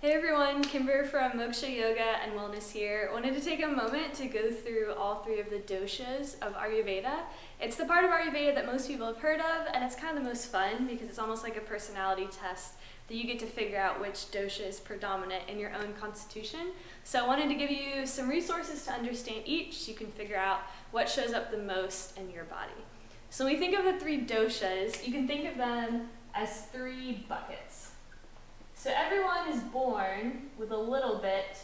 Hey everyone, Kimber from Moksha Yoga and Wellness here. Wanted to take a moment to go through all three of the doshas of Ayurveda. It's the part of Ayurveda that most people have heard of, and it's kind of the most fun because it's almost like a personality test that you get to figure out which dosha is predominant in your own constitution. So I wanted to give you some resources to understand each so you can figure out what shows up the most in your body. So when we think of the three doshas, you can think of them as three buckets. So everyone is born with a little bit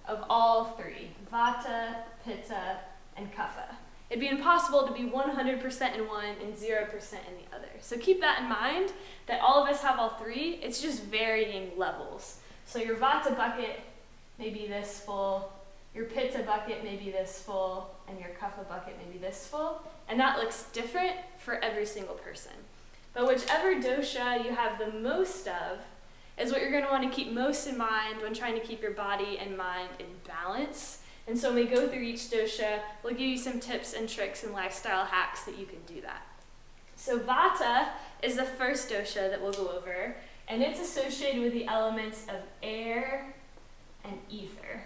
of all three, Vata, Pitta, and Kapha. It'd be impossible to be 100% in one and 0% in the other. So keep that in mind, that all of us have all three. It's just varying levels. So your Vata bucket may be this full, your Pitta bucket may be this full, and your Kapha bucket may be this full. And that looks different for every single person. But whichever dosha you have the most of is what you're going to want to keep most in mind when trying to keep your body and mind in balance. And so when we go through each dosha, we'll give you some tips and tricks and lifestyle hacks that you can do that. So Vata is the first dosha that we'll go over, and it's associated with the elements of air and ether.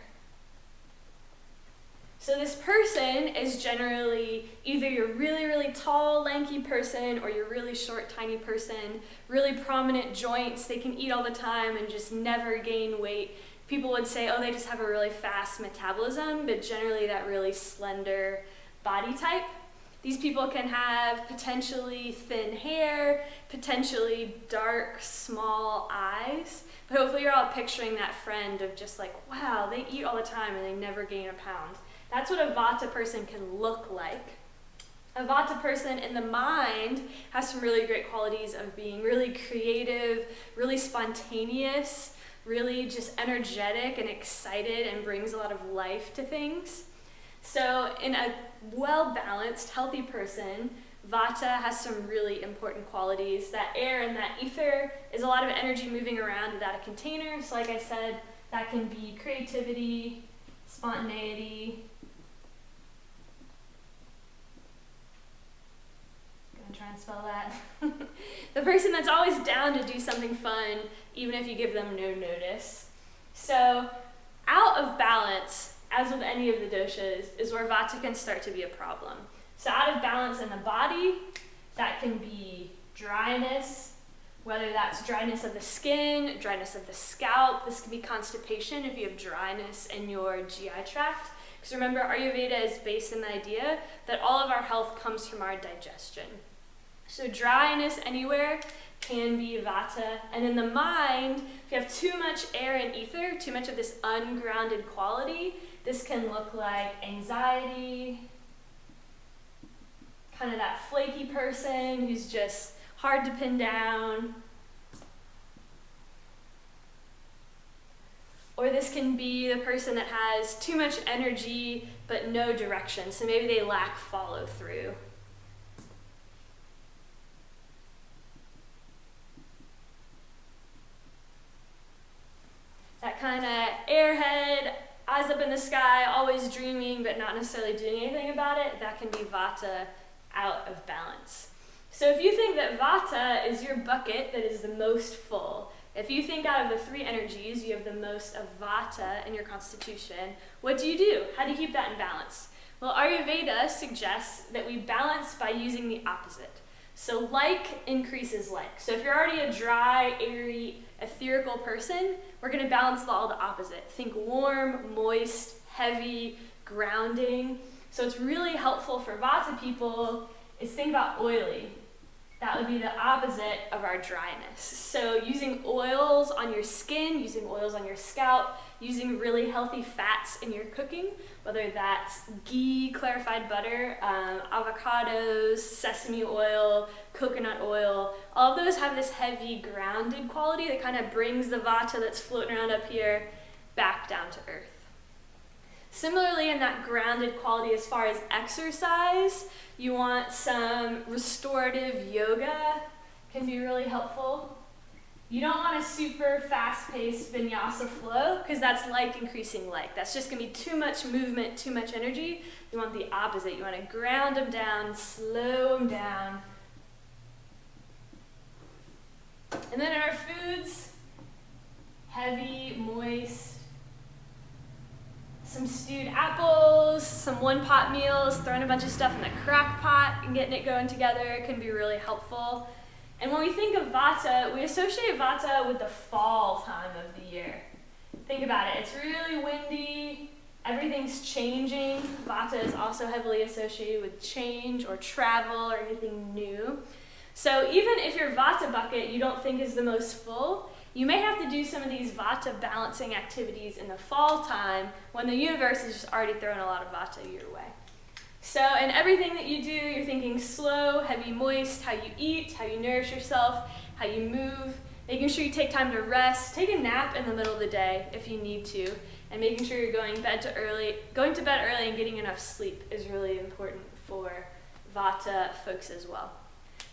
So this person is generally either you're really, really tall, lanky person, or you're really short, tiny person, really prominent joints, they can eat all the time and just never gain weight. People would say, oh, they just have a really fast metabolism, but generally that really slender body type. These people can have potentially thin hair, potentially dark, small eyes, but hopefully you're all picturing that friend of just like, wow, they eat all the time and they never gain a pound. That's what a Vata person can look like. A Vata person in the mind has some really great qualities of being really creative, really spontaneous, really just energetic and excited, and brings a lot of life to things. So in a well-balanced, healthy person, Vata has some really important qualities. That air and that ether is a lot of energy moving around without a container. So like I said, that can be creativity, spontaneity. Gonna try and spell that. The person that's always down to do something fun, even if you give them no notice. So out of balance, as with any of the doshas, is where Vata can start to be a problem. So out of balance in the body, that can be dryness, whether that's dryness of the skin, dryness of the scalp. This can be constipation if you have dryness in your GI tract. Because remember, Ayurveda is based on the idea that all of our health comes from our digestion. So dryness anywhere can be Vata. And in the mind, if you have too much air and ether, too much of this ungrounded quality, this can look like anxiety, kind of that flaky person who's just hard to pin down. Or this can be the person that has too much energy but no direction. So maybe they lack follow through. That kind of airhead, eyes up in the sky, always dreaming but not necessarily doing anything about it, that can be Vata out of balance. So if you think that Vata is your bucket that is the most full, if you think out of the three energies you have the most of Vata in your constitution, what do? How do you keep that in balance? Well, Ayurveda suggests that we balance by using the opposite. So like increases like. So if you're already a dry, airy, etherical person, we're going to balance all the opposite. Think warm, moist, heavy, grounding. So it's really helpful for Vata people is think about oily. That would be the opposite of our dryness. So using oils on your skin, using oils on your scalp, using really healthy fats in your cooking, whether that's ghee, clarified butter, avocados, sesame oil, coconut oil, all of those have this heavy grounded quality that kind of brings the Vata that's floating around up here back down to earth. Similarly, in that grounded quality as far as exercise, you want some restorative yoga, can be really helpful. You don't want a super fast-paced vinyasa flow because that's like increasing like. That's just going to be too much movement, too much energy. You want the opposite. You want to ground them down, slow them down. And then in our foods, heavy, some one-pot meals, throwing a bunch of stuff in the crock pot and getting it going together can be really helpful. And when we think of Vata, we associate Vata with the fall time of the year. Think about it, it's really windy, everything's changing. Vata is also heavily associated with change or travel or anything new. So even if your Vata bucket you don't think is the most full, you may have to do some of these Vata balancing activities in the fall time when the universe is just already throwing a lot of Vata your way. So in everything that you do, you're thinking slow, heavy, moist, how you eat, how you nourish yourself, how you move, making sure you take time to rest, take a nap in the middle of the day if you need to, and making sure you're going to bed early and getting enough sleep is really important for Vata folks as well.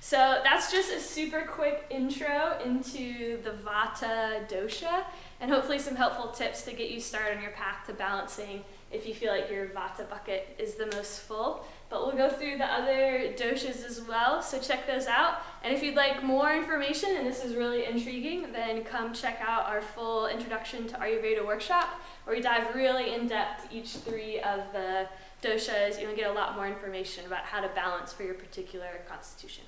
So that's just a super quick intro into the Vata Dosha, and hopefully some helpful tips to get you started on your path to balancing if you feel like your Vata bucket is the most full. But we'll go through the other doshas as well, so check those out. And if you'd like more information, and this is really intriguing, then come check out our full Introduction to Ayurveda workshop, where we dive really in depth each 3 of the doshas. You'll get a lot more information about how to balance for your particular constitution.